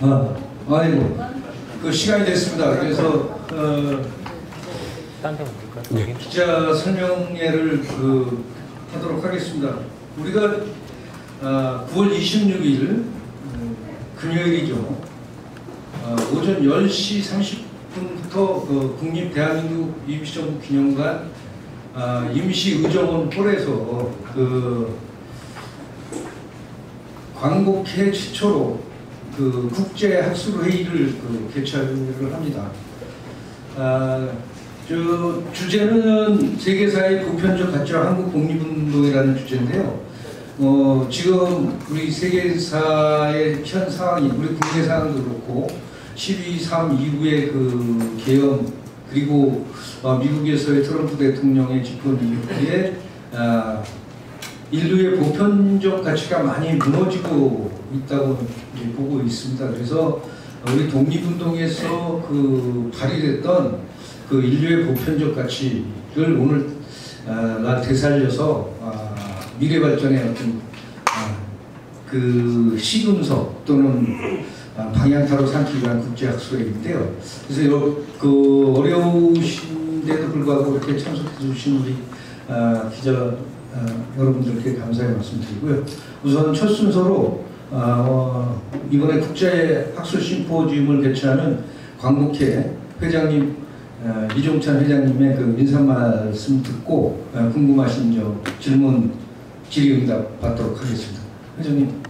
아이고, 그 시간이 됐습니다. 그래서 기자 설명회를 하도록 하겠습니다. 우리가 9월 26일 금요일이죠. 오전 10시 30분부터 국립대한민국 임시정부 기념관 임시의정원 홀에서 광복회 최초로 국제학술회의를 개최를 합니다. 주제는 세계사의 보편적 가치와 한국 독립운동이라는 주제인데요. 지금 우리 세계사의 현 상황이, 우리 국내 상황도 그렇고 12.3 이후의 계엄, 그리고 미국에서의 트럼프 대통령의 집권 이후에 인류의 보편적 가치가 많이 무너지고 있다고 보고 있습니다. 그래서 우리 독립운동에서 발휘됐던 인류의 보편적 가치를 오늘 되살려서 미래 발전의 어떤 시금석 또는 방향타로 삼기 위한 국제학술회의인데요. 그래서 어려우신데도 불구하고 이렇게 참석해 주신 우리 기자 여러분들께 감사의 말씀드리고요. 우선 첫 순서로 이번에 국제학술 심포지움을 개최하는 광복회 회장님 이종찬 회장님의 인사 말씀 듣고 궁금하신 점 질문 질의응답 받도록 하겠습니다. 회장님.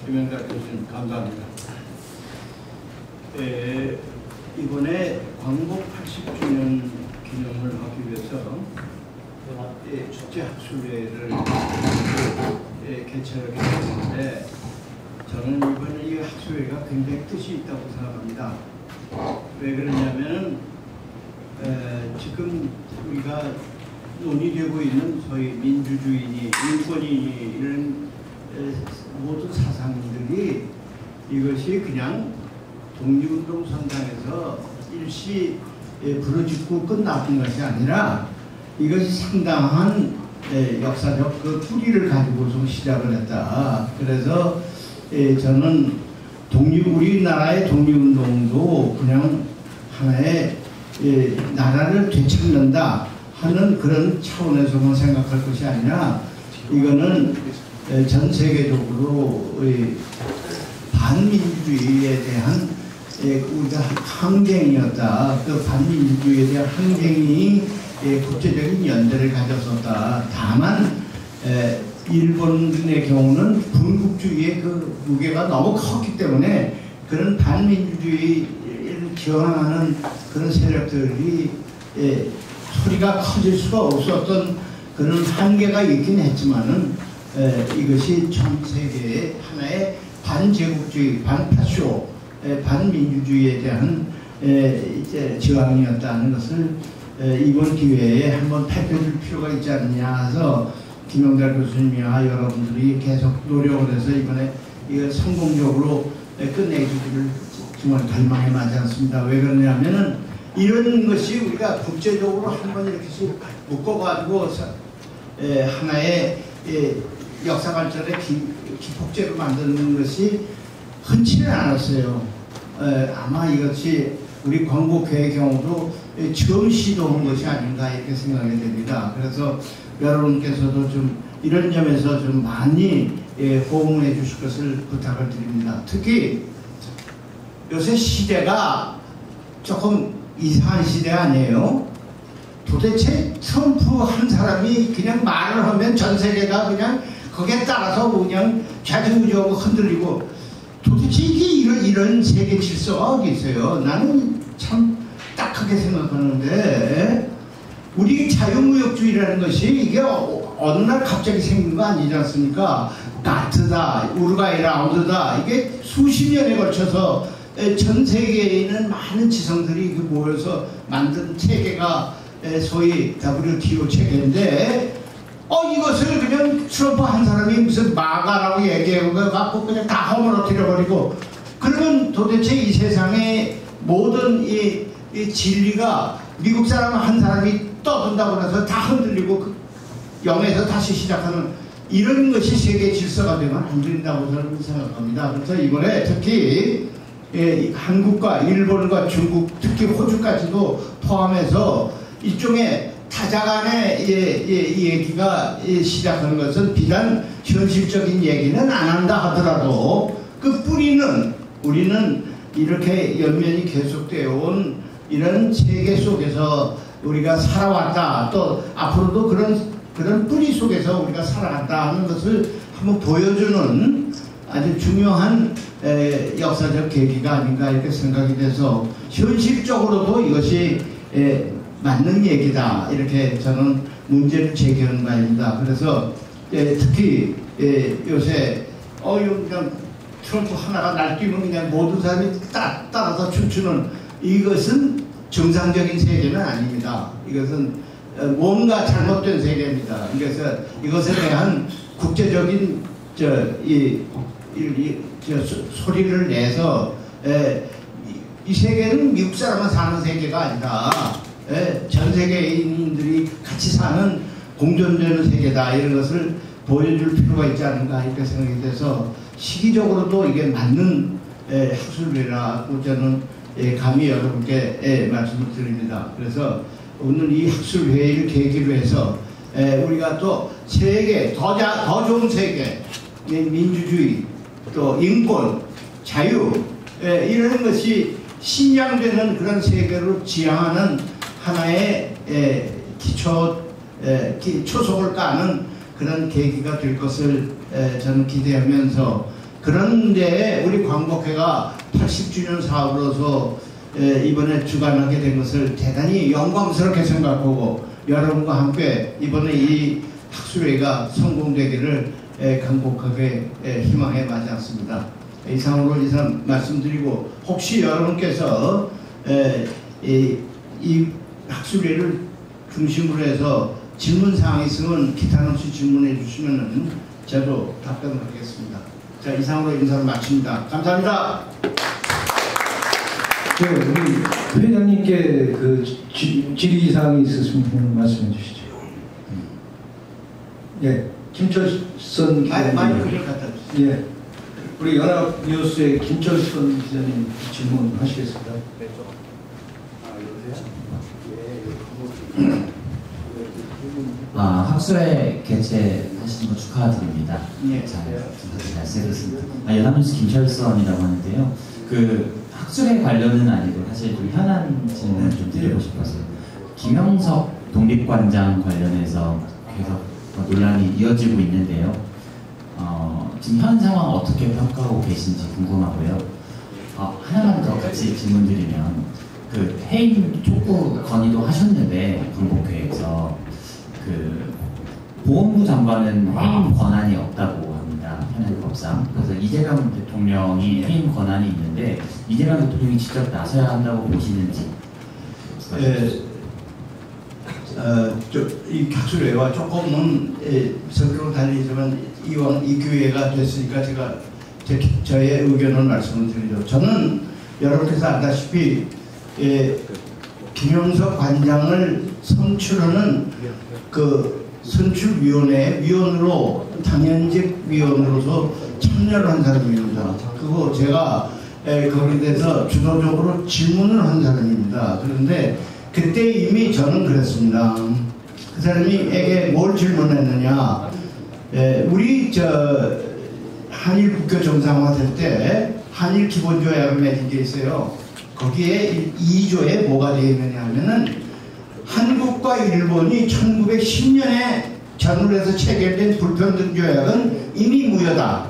김영달 교수님 감사합니다. 이번에 광복 80주년 기념을 하기 위해서 축제학술회를 개최하게 됐는데 저는 이번에 이 학술회가 굉장히 뜻이 있다고 생각합니다. 왜 그러냐면 지금 우리가 논의되고 있는 소위 민주주의니 인권이니 이런 모든 사상들이 이것이 그냥 독립운동 선상에서 일시 부르짖고 끝나는 것이 아니라 이것이 상당한 역사적 뿌리를 가지고서 시작을 했다. 그래서 저는 우리나라의 독립운동도 그냥 하나의 나라를 되찾는다 하는 그런 차원에서만 생각할 것이 아니라 이거는 전 세계적으로 반민주주의에 대한 우리가 항쟁이었다. 그 반민주주의에 대한 항쟁이 국제적인 연대를 가졌었다. 다만 일본의 경우는 군국주의의 무게가 너무 컸기 때문에 그런 반민주주의를 지원하는 그런 세력들이 소리가 커질 수가 없었던 그런 한계가 있긴 했지만은 이것이 전 세계의 하나의 반제국주의, 반파쇼, 반민주주의에 대한 저항이었다는 것을 이번 기회에 한번 밝혀줄 필요가 있지 않느냐 해서 김영달 교수님이와 여러분들이 계속 노력을 해서 이번에 이걸 성공적으로 끝내주기를 정말 갈망에 맞지 않습니다. 왜 그러냐면은 이런 것이 우리가 국제적으로 한번 이렇게 묶어가지고 하나의 역사 발전의 기폭제로 만드는 것이 흔치는 않았어요. 아마 이것이 우리 광복회의 경우도 처음 시도한 것이 아닌가 이렇게 생각이 됩니다. 그래서 여러분께서도 좀 이런 점에서 좀 많이 호응해 주실 것을 부탁을 드립니다. 특히 요새 시대가 조금 이상한 시대 아니에요? 도대체 트럼프 한 사람이 그냥 말을 하면 전 세계가 그냥 거기에 따라서 그냥 좌지우지하고 흔들리고 도대체 이게 이런 세계 질서가 어디 있어요? 나는 참 딱하게 생각하는데 우리 자유무역주의라는 것이 이게 어느 날 갑자기 생긴 거 아니지 않습니까? 나트다, 우루과이 라운드다 이게 수십 년에 걸쳐서 전 세계에 있는 많은 지성들이 모여서 만든 체계가 소위 WTO 체계인데 이것을 그냥 트럼프 한 사람이 무슨 마가라고 얘기하고 갖고 그냥 다 허물어뜨려 버리고 그러면 도대체 이 세상의 모든 이 이 진리가 미국 사람 한 사람이 떠든다고 해서 다 흔들리고 영에서 다시 시작하는 이런 것이 세계 질서가 되면 안 된다고 저는 생각합니다. 그래서 이번에 특히 한국과 일본과 중국, 특히 호주까지도 포함해서 일종의 타자 간의 얘기가 시작하는 것은 비단 현실적인 얘기는 안 한다 하더라도 그 뿌리는 우리는 이렇게 연면이 계속되어 온 이런 세계 속에서 우리가 살아왔다, 또 앞으로도 그런 뿌리 속에서 우리가 살아갔다 하는 것을 한번 보여주는 아주 중요한 역사적 계기가 아닌가 이렇게 생각이 돼서 현실적으로도 이것이 맞는 얘기다 이렇게 저는 문제를 제기하는 바입니다. 그래서 특히 요새 그냥 트럼프 하나가 날뛰면 그냥 모든 사람이 따라서 춤추는 이것은 정상적인 세계는 아닙니다. 이것은 뭔가 잘못된 세계입니다. 그래서 이것에 대한 국제적인 소리를 내서 이 세계는 미국 사람만 사는 세계가 아니다. 전 세계인들이 같이 사는 공존되는 세계다. 이런 것을 보여줄 필요가 있지 않은가 이렇게 생각이 돼서 시기적으로도 이게 맞는 학술회라고 저는 감히 여러분께 말씀을 드립니다. 그래서 오늘 이 학술회의를 계기로 해서 우리가 또 세계, 더 좋은 세계, 민주주의, 또 인권, 자유 이런 것이 신장되는 그런 세계로 지향하는 하나의 초석을 까는 그런 계기가 될 것을 저는 기대하면서, 그런데 우리 광복회가 80주년 사업으로서 이번에 주관하게 된 것을 대단히 영광스럽게 생각하고 여러분과 함께 이번에 이 학술회가 성공되기를 간곡하게 희망해 마지 않습니다. 이상으로 이상 말씀드리고, 혹시 여러분께서 이 학술회를 중심으로 해서 질문사항이 있으면 기탄 없이 질문해 주시면 저도 답변을 하겠습니다. 자, 이상으로 인사를 마칩니다. 감사합니다. 우리 회장님께 그 질의사항이 있으시면 말씀해 주시죠. 예, 김철선 기자님. 마이크를 갖다 주세요. 예, 우리 연합뉴스의 김철선 기자님 질문하시겠습니다. 학술회 개최하시는 거 축하드립니다. 예. 잘 쓰겠습니다. 연합뉴스 김철선이라고 하는데요. 그 학술회 관련은 아니고 사실 좀 현안 질문을 좀 드리고 싶어서요. 김영석 독립관장 관련해서 계속 논란이 이어지고 있는데요. 지금 현 상황 어떻게 평가하고 계신지 궁금하고요. 하나만 더 같이 질문드리면, 그 해임 촉구 건의도 하셨는데 광복회에서 그 보건부 장관은 해임 권한이 없다고 합니다. 현행법상. 그래서 이재명 대통령이 해임 권한이 있는데 이재명 대통령이 직접 나서야 한다고 보시는지. 이 학술회와 조금은 성격은 다르지만 이왕 이 기회가 됐으니까 제가 저의 의견을 말씀을 드리죠. 저는 여러분께서 알다시피 김영석 관장을 선출하는 그 선출위원회 위원으로, 당연직 위원으로서 참여를 한 사람입니다. 그리고 제가 거기에 대해서 주도적으로 질문을 한 사람입니다. 그런데 그때 이미 저는 그랬습니다. 그 사람이에게 뭘 질문했느냐, 우리 한일 국교 정상화 될 때 한일 기본조약을 맺은 게 있어요. 거기에 2조에 뭐가 되어 있느냐 하면은 한국과 일본이 1910년에 전후에서 체결된 불평등조약은 이미 무효다.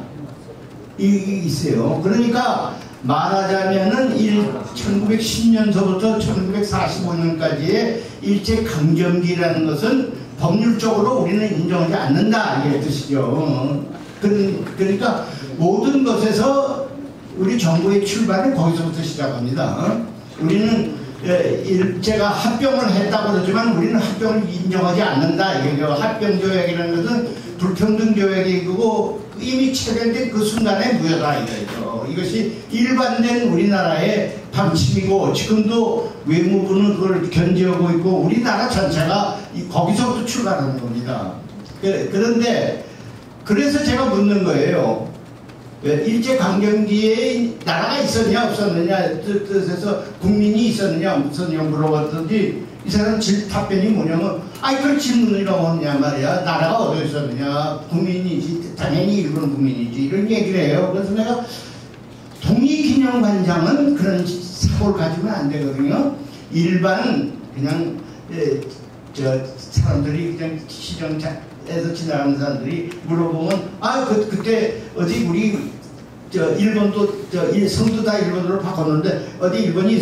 이게 있어요. 그러니까 말하자면은 1910년서부터 1945년까지의 일제강점기라는 것은 법률적으로 우리는 인정하지 않는다, 이게 뜻이죠. 그러니까 모든 것에서 우리 정부의 출발은 거기서부터 시작합니다. 우리는 일제가 합병을 했다고 그러지만 우리는 합병을 인정하지 않는다. 이게 합병조약이라는 것은 불평등조약이고 이미 체결된 그 순간에 무효다, 이거죠. 이것이 일반된 우리나라의 방침이고 지금도 외무부는 그걸 견지하고 있고 우리나라 전체가 거기서부터 출발하는 겁니다. 그런데 그래서 제가 묻는 거예요. 일제강점기에 나라가 있었냐 없었느냐 뜻에서 국민이 있었느냐 없었느냐 물어봤더니 이 사람 답변이 뭐냐면 그걸 질문이라고 하느냐 말이야. 나라가 어디 있었느냐 국민이지 당연히 일본 국민이지 이런 얘기를 해요. 그래서 내가 독립기념관장은 그런 사고를 가지면 안 되거든요. 일반 그냥 사람들이 그냥 시정에서 지나가는 사람들이 물어보면 그때 어디 우리 일본도 성도 다 일본으로 바꿨는데 어디 일본이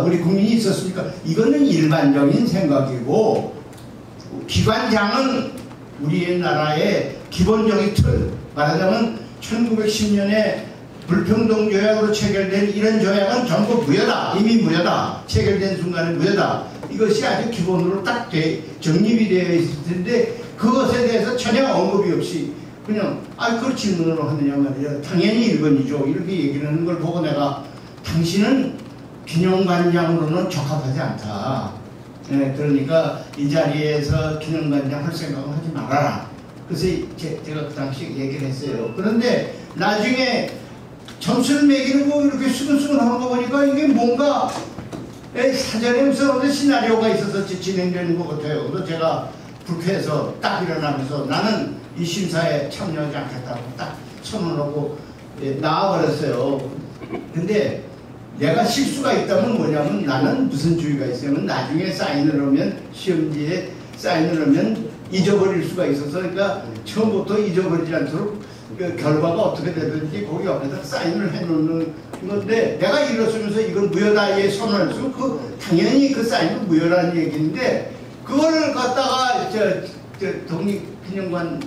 우리 국민이 있었으니까 이거는 일반적인 생각이고 기관장은 우리나라의 기본적인 틀 말하자면 1910년에 불평등 조약으로 체결된 이런 조약은 전부 무효다. 이미 무효다. 체결된 순간에 무효다. 이것이 아주 기본으로 딱 정립이 되어 있을 텐데 그것에 대해서 전혀 언급이 없이 그냥 그걸 질문으로 하느냐 말이야. 당연히 일본이죠. 이렇게 얘기를 하는 걸 보고 내가 당신은 기념관장으로는 적합하지 않다. 그러니까 이 자리에서 기념관장 할 생각은 하지 말아라. 그래서 제가 그 당시 얘기를 했어요. 그런데 나중에 점수를 매기는 거 이렇게 수근수근 하는 거 보니까 이게 뭔가 사전에 무슨 시나리오가 있어서 진행되는 것 같아요. 그래서 제가 불쾌해서 딱 일어나면서 나는 이 심사에 참여하지 않겠다고 딱 선언하고 나와버렸어요. 근데 내가 실수가 있다면 뭐냐면 나는 무슨 주의가 있으면 나중에 사인을 하면 시험지에 사인을 하면 잊어버릴 수가 있어서 그러니까 처음부터 잊어버리지 않도록 그 결과가 어떻게 되든지 거기 옆에다 사인을 해놓는 건데 내가 일었으면서 이건 무효다에 선언할 수 당연히 그 사인은 무효라는 얘기인데 그걸 갖다가 독립기념관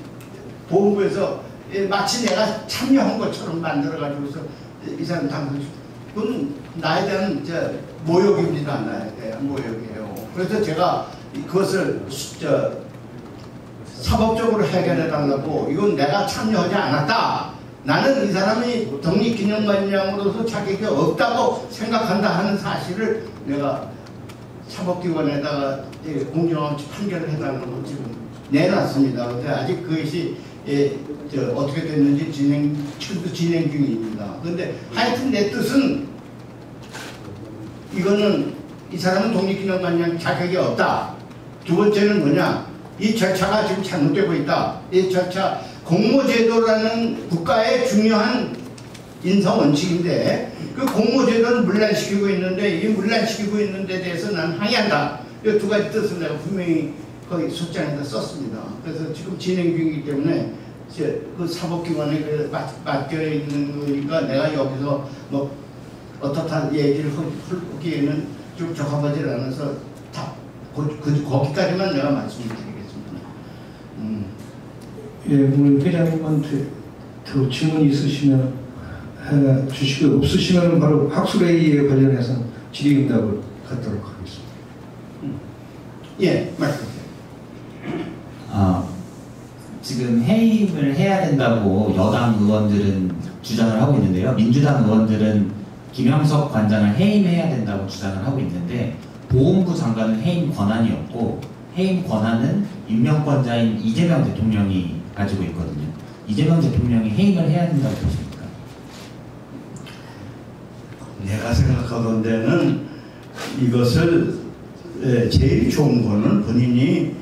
보호부에서 마치 내가 참여한 것처럼 만들어가지고서 이 사람 당선 그건 나에 대한 모욕입니다. 나에 대한 모욕이에요. 그래서 제가 그것을 사법적으로 해결해달라고 이건 내가 참여하지 않았다. 나는 이 사람이 독립기념관장으로서 자격이 없다고 생각한다 하는 사실을 내가 사법기관에다가 공정한 판결을 해달라는 걸 지금 내놨습니다. 그런데 아직 그것이 어떻게 됐는지 지금도 진행 중입니다. 그런데 하여튼 내 뜻은 이거는 이 사람은 독립기념관장 자격이 없다. 두 번째는 뭐냐? 이 절차가 지금 잘못되고 있다. 이 절차 공모제도라는 국가의 중요한 인사원칙인데 그 공모제도는 문란시키고 있는데 이 문란시키고 있는 데 대해서 난 항의한다. 이 두 가지 뜻을 내가 분명히 거기 소장에다 썼습니다. 그래서 지금 진행 중이기 때문에 그 사법기관에 맡겨 있는 거니까 내가 여기서 뭐 어떻다 얘기를 하기에는 좀 적합하지 않아서 다 거기까지만 내가 말씀드리겠습니다. 우리 회장님한테 더 질문이 있으시면 주시고 없으시면 바로 학술회의에 관련해서 질의응답을 갖도록 하겠습니다. 말씀하세요. 지금 해임을 해야 된다고 여당 의원들은 주장을 하고 있는데요. 민주당 의원들은 김영석 관장을 해임해야 된다고 주장을 하고 있는데 보훈부 장관은 해임 권한이 없고 해임 권한은 임명권자인 이재명 대통령이 가지고 있거든요. 이재명 대통령이 해임을 해야 된다고 보십니까? 내가 생각하던 데는 이것을 제일 좋은 거는 본인이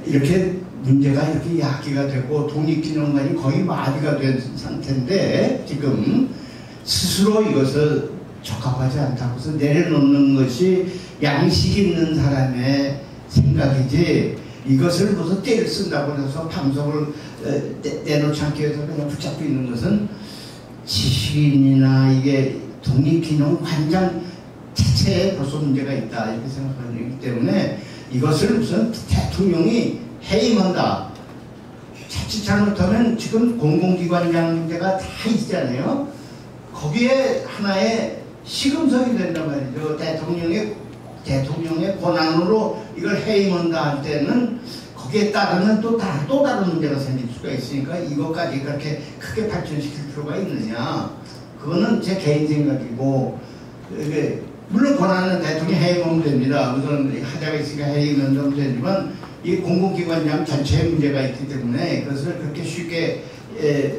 이렇게 문제가 이렇게 야기가 되고 독립기념관이 거의 마비가 된 상태인데 지금 스스로 이것을 적합하지 않다고 해서 내려놓는 것이 양식 있는 사람의 생각이지 이것을 무슨 떼를 쓴다고 해서 방송을 내놓지 않기 위해서 그냥 붙잡고 있는 것은 지식인이나 이게 독립기념관장 자체에 벌써 문제가 있다 이렇게 생각하기 때문에 이것을 무슨 대통령이 해임한다. 자칫 잘못하면 지금 공공기관장 문제가 다 있잖아요. 거기에 하나의 시금석이 된단 말이죠. 대통령의 권한으로 이걸 해임한다 할 때는 거기에 따르면 또 다른 문제가 생길 수가 있으니까 이것까지 그렇게 크게 발전시킬 필요가 있느냐. 그거는 제 개인 생각이고, 이게 물론 권한은 대통령이 해임하면 됩니다. 우선 하자가 있으니까 해임하면 좀 되지만 이 공공기관장 전체의 문제가 있기 때문에 그것을 그렇게 쉽게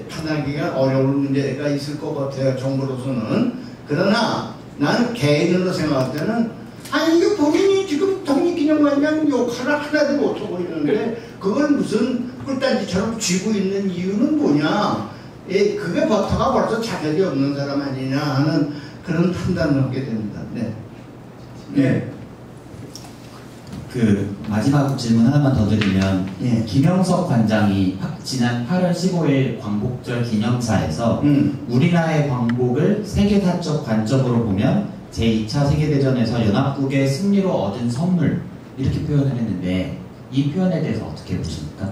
판단하기가 어려운 문제가 있을 것 같아요. 정부로서는. 그러나 나는 개인으로 생각할 때는 아니 이게 본인이 지금 독립기념관장 역할을 하나도 못하고 있는데 그걸 무슨 꿀단지처럼 쥐고 있는 이유는 뭐냐. 그게 버터가 벌써 자격이 없는 사람 아니냐 하는 그런 판단을 하게 됩니다. 네. 네. 그 마지막 질문 하나만 더 드리면 예. 김영석 관장이 지난 8월 15일 광복절 기념사에서 우리나라의 광복을 세계사적 관점으로 보면 제2차 세계대전에서 연합국의 승리로 얻은 선물 이렇게 표현을 했는데 이 표현에 대해서 어떻게 보십니까?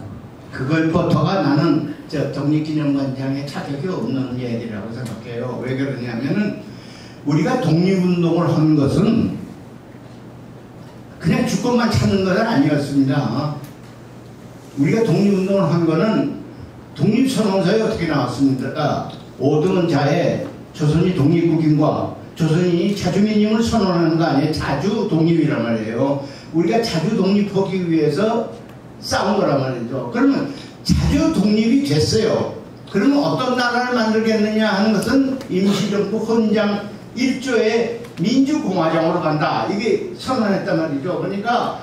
그걸 버터가 나는 저 독립기념관장의 자격이 없는 얘기라고 생각해요. 왜 그러냐면은 우리가 독립운동을 한 것은 그냥 주권만 찾는 것은 아니었습니다. 우리가 독립운동을 한 거는 독립선언서에 어떻게 나왔습니까? 5등 자에 조선이 독립국인과 조선인이 자주민임을 선언하는 거 아니에요. 자주 독립이란 말이에요. 우리가 자주 독립하기 위해서 싸운 거란 말이죠. 그러면 자주 독립이 됐어요. 그러면 어떤 나라를 만들겠느냐 하는 것은 임시정부 헌장 1조의 민주공화정으로 간다. 이게 선언했단 말이죠. 그러니까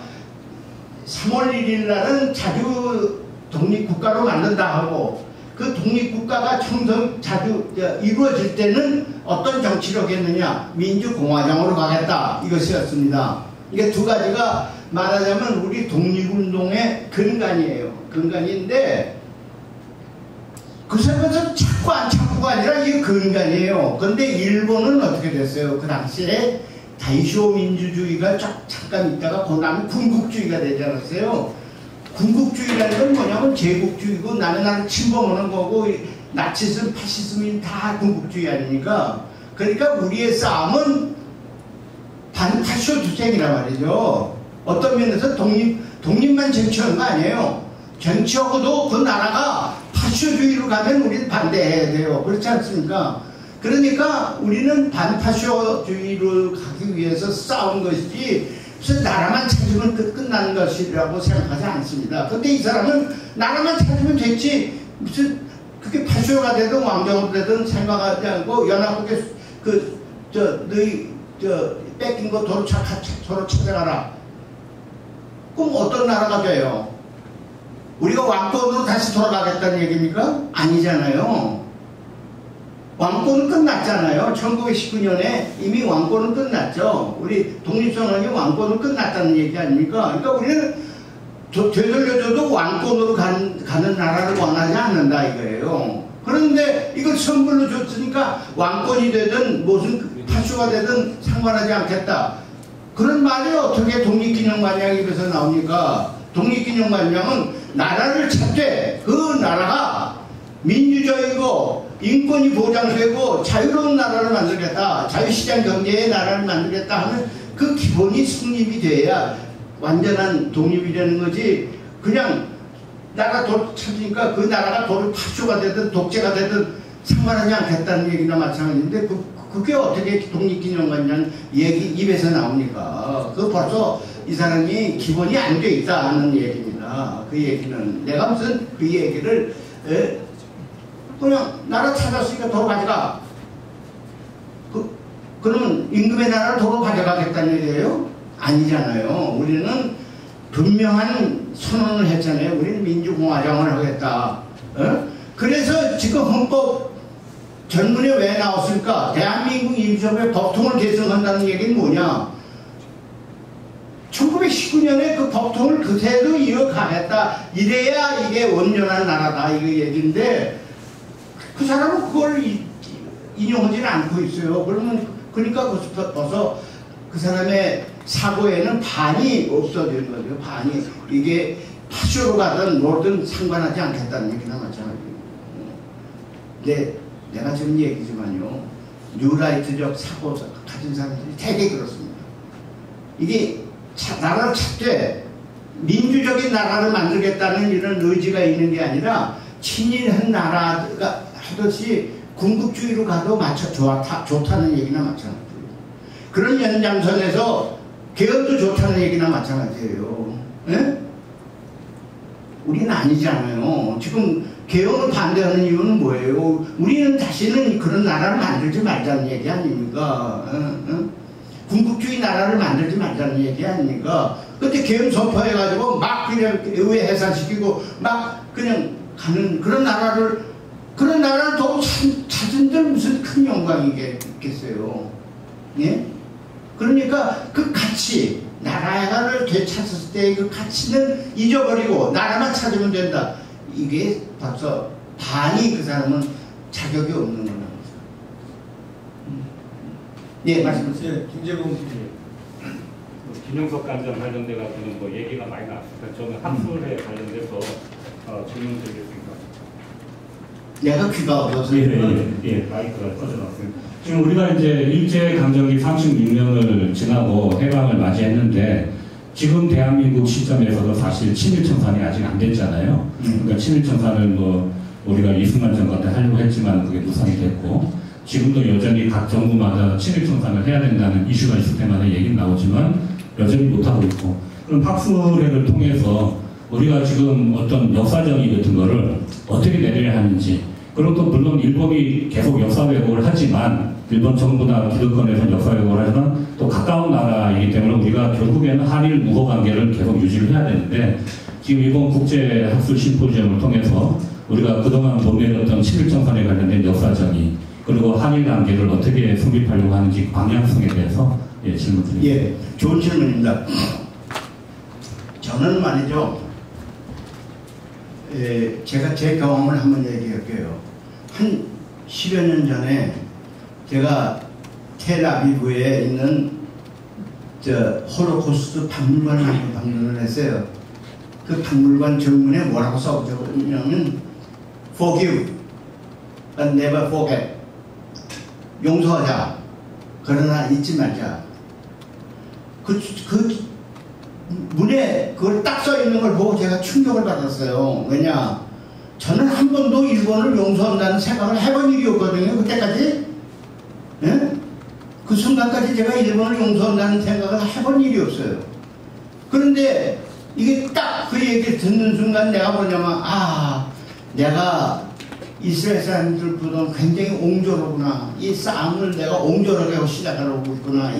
3월 1일 날은 자주 독립국가로 만든다 하고 그 독립국가가 자주 이루어질 때는 어떤 정치를 하겠느냐. 민주공화정으로 가겠다. 이것이었습니다. 이게 두 가지가 말하자면 우리 독립운동의 근간이에요. 근간인데 그 사람에서 찾고 안 찾고가 아니라 이게 근간이에요. 그런데 일본은 어떻게 됐어요? 그 당시에 다이쇼 민주주의가 잠깐 있다가 그 다음에 군국주의가 되지 않았어요? 군국주의라는 건 뭐냐면 제국주의고 남의 나라를 침범하는 거고 나치즘, 파시즘이 다 군국주의 아닙니까? 그러니까 우리의 싸움은 반파쇼 투쟁이란 말이죠. 어떤 면에서 독립만 쟁취한 거 아니에요. 쟁취하고도 그 나라가 파쇼주의로 가면 우리는 반대해야 돼요. 그렇지 않습니까? 그러니까 우리는 반파쇼주의로 가기 위해서 싸운 것이지 무슨 나라만 찾으면 끝나는 것이라고 생각하지 않습니다. 근데 이 사람은 나라만 찾으면 됐지 무슨 그게 파쇼가 되든 왕정으로 되든 생각하지 않고 연합국에 너희 뺏긴 거 도로 찾아가라. 그럼 어떤 나라가 돼요? 우리가 왕권으로 다시 돌아가겠다는 얘기입니까? 아니잖아요. 왕권은 끝났잖아요. 1919년에 이미 왕권은 끝났죠. 우리 독립선언이 왕권은 끝났다는 얘기 아닙니까? 그러니까 우리는 되돌려줘도 왕권으로 가는 나라를 원하지 않는다 이거예요. 그런데 이걸 선물로 줬으니까 왕권이 되든 무슨 파쇼가 되든 상관하지 않겠다. 그런 말이 어떻게 독립기념관장 입에서 나옵니까? 독립기념관장은 나라를 찾되 그 나라가 민주적이고 인권이 보장되고 자유로운 나라를 만들겠다. 자유시장 경제의 나라를 만들겠다 하면 그 기본이 성립이 돼야 완전한 독립이 되는 거지. 그냥 나라 찾으니까 그 나라가 파쇼가 되든 독재가 되든 상관하지 않겠다는 얘기나 마찬가지인데 그게 어떻게 독립기념관장 얘기 입에서 나옵니까? 그 벌써 이 사람이 기본이 안 돼 있다 하는 얘기입니다. 그 얘기는 내가 무슨 그 얘기를 그냥 나라 찾았으니까 도로 가져가. 그러면 임금의 나라를 도로 가져가겠다는 얘기예요? 아니잖아요. 우리는 분명한 선언을 했잖아요. 우리는 민주공화정을 하겠다. 그래서 지금 헌법 전문에 왜 나왔을까? 대한민국 임시법의 법통을 개정한다는 얘기는 뭐냐? 1919년에 그 법통을 그대로 이어가겠다. 이래야 이게 온전한 나라다. 이거 얘기인데 그 사람은 그걸 인용하지는 않고 있어요. 그러니까 벌써 그 사람의 사고에는 반이 없어진 거죠. 반이. 이게 파쇼로 가든 뭐든 상관하지 않겠다는 얘기나 마찬가지예요. 내가 지금 얘기지만요. 뉴라이트적 사고 가진 사람들이 되게 그렇습니다. 이게 나라를 찾되 민주적인 나라를 만들겠다는 이런 의지가 있는 게 아니라 친일한 나라가 하듯이 군국주의로 가도 좋다는 얘기나 마찬가지예요. 그런 연장선에서 개헌도 좋다는 얘기나 마찬가지예요. 예? 우리는 아니잖아요. 지금 개헌을 반대하는 이유는 뭐예요? 우리는 다시는 그런 나라를 만들지 말자는 얘기 아닙니까? 군국주의 나라를 만들지 말자는 얘기 아닙니까? 그때 개헌 선포해가지고 막 그냥 의회 해산시키고 막 그냥 가는 그런 나라를 더 찾은들 무슨 큰 영광이겠어요. 예? 그러니까 그 가치, 나라를 되찾았을 때 그 가치는 잊어버리고 나라만 찾으면 된다. 이게 벌써 반이 그 사람은 자격이 없는 거라는 거죠. 예, 말씀하세요. 예, 김재봉 PD. 김영석 관장 관련돼 가지고는 뭐 얘기가 많이 나왔습니다. 저는 학술에 관련돼서 질문드리겠습니다. 내가 귀가 없어서 예, 마이크가 꺼져 나왔습니다. 지금 우리가 이제 일제강점기 36년을 지나고 해방을 맞이했는데 지금 대한민국 시점에서도 사실 친일청산이 아직 안 됐잖아요. 그러니까 친일청산을 뭐 우리가 이승만 정권 때 하려고 했지만 그게 무산이 됐고 지금도 여전히 각 정부마다 친일청산을 해야 된다는 이슈가 있을 때마다 얘기는 나오지만 여전히 못하고 있고 그럼 학술회를 통해서 우리가 지금 어떤 역사정의 같은 거를 어떻게 내려야 하는지 그리고 또 물론 일본이 계속 역사 왜곡을 하지만 일본 정부나 기득권에서 역사 왜곡을 하지만 또 가까운 나라이기 때문에 우리가 결국에는 한일 우호 관계를 계속 유지를 해야 되는데 지금 이번 국제학술 심포지엄을 통해서 우리가 그동안 못 내렸던 친일청산에 관련된 역사정의 그리고 한일 관계를 어떻게 성립하려고 하는지 방향성에 대해서 질문 드립니다. 예, 좋은 질문입니다. 저는 말이죠. 제가 제 경험을 한번 얘기할게요. 한 10여 년 전에 제가 텔아비브에 있는 홀로코스트 박물관을 한번 방문을 했어요. 그 박물관 정문에 뭐라고 써있냐면 Forgive but never forget. 용서하자. 그러나 잊지 말자. 그 문에 그걸 딱 써있는 걸 보고 제가 충격을 받았어요. 왜냐? 저는 한 번도 일본을 용서한다는 생각을 해본 일이 없거든요. 그때까지. 예? 그 순간까지 제가 일본을 용서한다는 생각을 해본 일이 없어요. 그런데 이게 딱 그 얘기를 듣는 순간 내가 뭐냐면 내가 이스라엘 사람들보다 굉장히 옹졸하구나. 이 싸움을 내가 옹졸하게 하고 시작하려고 있구나.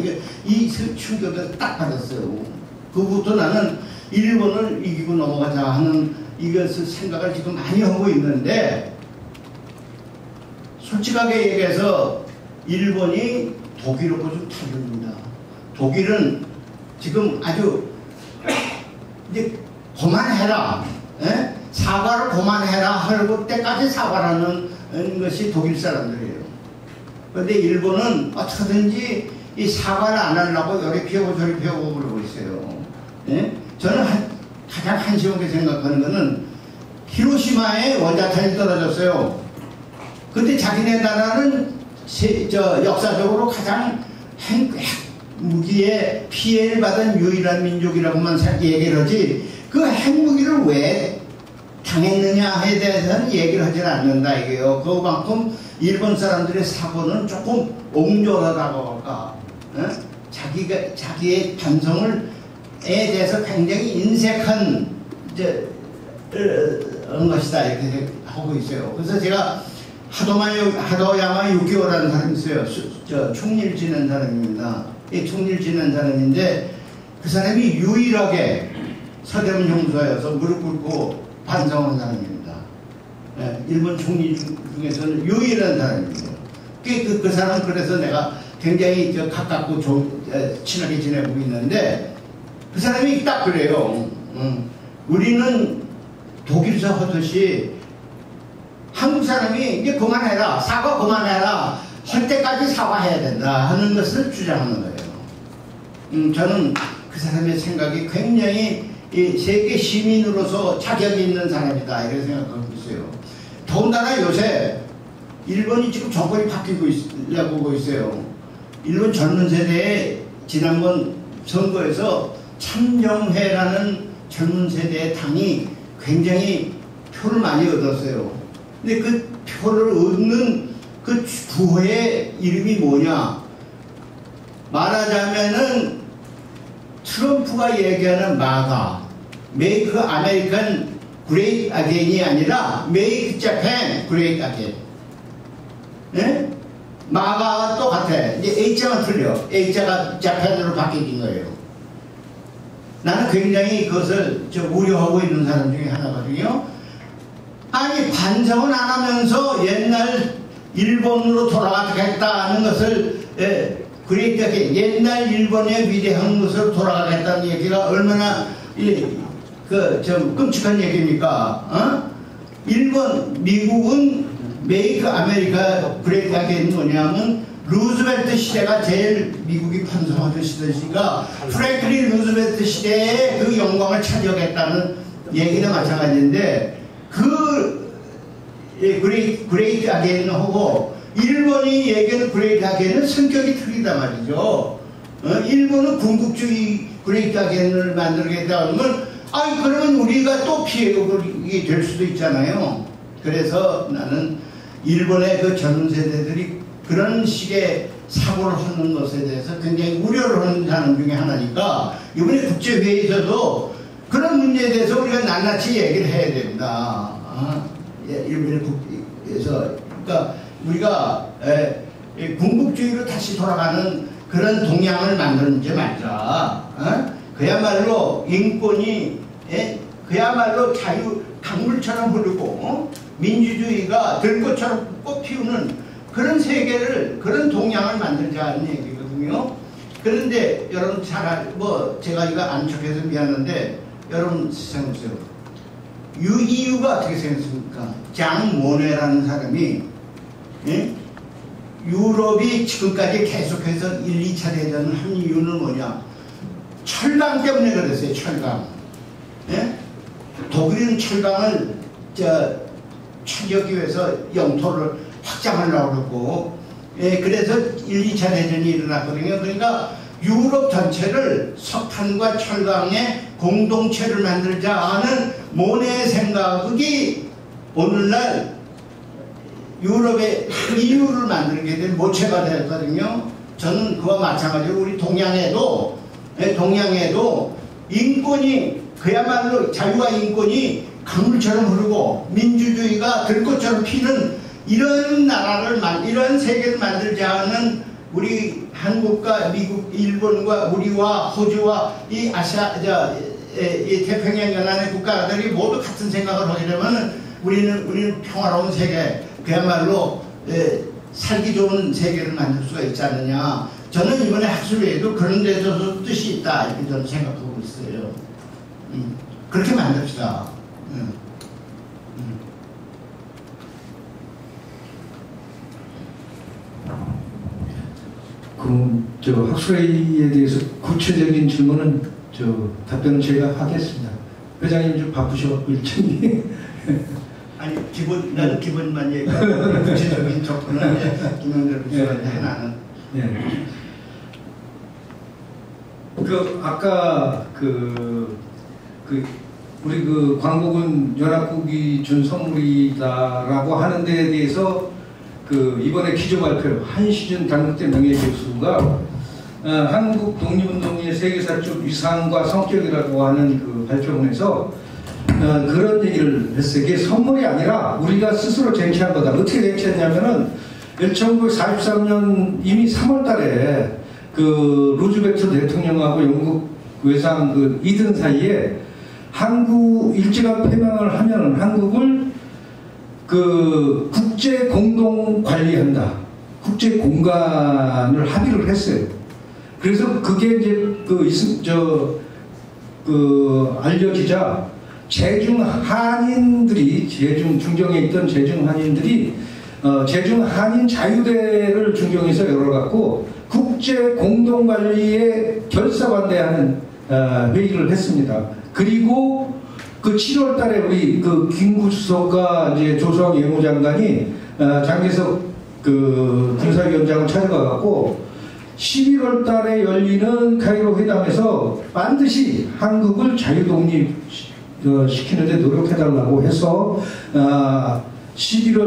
이 충격을 딱 받았어요. 그부터 나는 일본을 이기고 넘어가자 하는 이것을 생각을 지금 많이 하고 있는데 솔직하게 얘기해서 일본이 독일하고 좀 다릅니다. 독일은 지금 아주 이제 그만해라. 에? 사과를 그만해라 하고 때까지 사과를 하는 것이 독일 사람들이에요. 그런데 일본은 어떻게든지 이 사과를 안 하려고 요리 피우고 저리 피우고 그러고 있어요. 예? 저는 가장 한심하게 생각하는 것은 히로시마에 원자탄이 떨어졌어요. 근데 자기네 나라는 역사적으로 가장 핵무기에 피해를 받은 유일한 민족이라고만 얘기를 하지 그 핵무기를 왜 당했느냐에 대해서는 얘기를 하질 않는다 이게요. 그만큼 일본 사람들의 사고는 조금 옹졸하다고 할까. 자기의 감성을 대해서 굉장히 인색한 것이다 이렇게 하고 있어요. 그래서 제가 하도야마 6개월이라는 사람이 있어요. 총리를 지낸 사람입니다. 이 총리를 지낸 사람인데 그 사람이 유일하게 서대문 형사여서 무릎 꿇고 반성한 사람입니다. 일본 총리 중에서는 유일한 사람입니다. 그 사람은 그래서 내가 굉장히 가깝고 친하게 지내고 있는데 그 사람이 딱 그래요. 우리는 독일서 하듯이 한국 사람이 이제 그만해라, 사과 그만해라 할 때까지 사과해야 된다 하는 것을 주장하는 거예요. 저는 그 사람의 생각이 굉장히 이 세계 시민으로서 자격이 있는 사람이다 이렇게 생각하고 있어요. 더군다나 요새 일본이 지금 정권이 바뀌고 있어요. 일본 젊은 세대에 지난번 선거에서 참정회라는 젊은 세대의 당이 굉장히 표를 많이 얻었어요. 근데 그 표를 얻는 그 부호의 이름이 뭐냐? 말하자면은 트럼프가 얘기하는 마가 Make American Great Again이 아니라 Make Japan Great Again. 네? 마가가 똑같아. 이제 H자가 틀려. H자가 자판으로 바뀌는 거예요. 나는 굉장히 그것을 우려하고 있는 사람 중에 하나거든요. 아니 반성은 안 하면서 옛날 일본으로 돌아가겠다는 것을 그레이트하게 옛날 일본의 위대한 것으로 돌아가겠다는 얘기가 얼마나 좀 끔찍한 얘기입니까? 어? 미국은 메이크 아메리카 그레이트하게 뭐냐면 루즈벨트 시대가 제일 미국이 편성하던 시대니까 프랭클린 루즈벨트 시대의 그 영광을 차지하겠다는 얘기나 마찬가지인데 그레이트 아게인하고 일본이 얘기하는 그레이트 아게인은 성격이 틀리단 말이죠. 일본은 군국주의 그레이트 아게인을 만들겠다 하면 그러면 우리가 또 피해가 될 수도 있잖아요. 그래서 나는 일본의 그 젊은 세대들이 그런 식의 사고를 하는 것에 대해서 굉장히 우려를 하는 사람 중에 하나니까 이번에 국제회의에서도 그런 문제에 대해서 우리가 낱낱이 얘기를 해야 됩니다. 일본의 국회에서 그러니까 우리가 군국주의로 다시 돌아가는 그런 동향을 만드는지 말자. 그야말로 인권이 그야말로 강물처럼 흐르고 민주주의가 들꽃처럼 꽃피우는 그런 세계를 그런 동향을 만들자는 얘기거든요. 그런데 여러분 제가 이거 안 척해서 미안한데 여러분 생각해보세요. EU가 어떻게 생겼습니까? 장 모네라는 사람이 유럽이 지금까지 계속해서 1, 2차 대전을 한 이유는 뭐냐? 철강 때문에 그랬어요. 철강. 독일은 철강을 차지하기 위해서 영토를 확장하려고 그러고 그래서 1, 2차 대전이 일어났거든요. 그러니까 유럽 전체를 석탄과 철강의 공동체를 만들자 하는 모네의 생각이 오늘날 유럽의 EU를 만드는 게 된 모체가 되었거든요. 저는 그와 마찬가지로 우리 동양에도 인권이 그야말로 자유와 인권이 강물처럼 흐르고 민주주의가 들꽃처럼 피는 이런 나라를 이런 세계를 만들자 하는 우리 한국과 미국, 일본과 우리와 호주와 이 이 태평양 연안의 국가들이 모두 같은 생각을 하게 되면 우리는 평화로운 세계, 그야말로 살기 좋은 세계를 만들 수가 있지 않느냐. 저는 이번에 학술회의도 그런 데서도 뜻이 있다 이렇게 저는 생각하고 있어요. 그렇게 만듭시다. 그럼 학술회의에 대해서 구체적인 질문은 답변은 제가 하겠습니다. 회장님 좀 바쁘셔갖고 일정이. 아니 나는 기본만 얘기하고 구체적인 접근은 김영렬 교수한테 나는. 아까 우리 광복은 연합국이 준 선물이다라고 하는 데에 대해서 이번에 기조 발표를 한시준 당국대 명예교수가 한국 독립운동의 세계사적 위상과 성격이라고 하는 발표문에서 그런 얘기를 했어요. 이게 선물이 아니라 우리가 스스로 쟁취한 거다. 어떻게 쟁취했냐면은 1943년 이미 3월 달에 루즈벨트 대통령하고 영국 외상 이든 사이에 한국 일제가 패망을 하면 한국을 국제 공동 관리한다. 국제 공간을 합의를 했어요. 그래서 그게 이제 알려지자 중정에 있던 제중 한인들이 제중 한인 자유대를 중정에서 열어갖고 국제 공동 관리에 결사반대하는 회의를 했습니다. 그리고 7월 달에 우리 김구 수석과 이제 조성학 외무장관이 장개석 군사위원장을 찾아가갖고 11월 달에 열리는 카이로 회담에서 반드시 한국을 자유독립 시키는 데 노력해달라고 해서 11월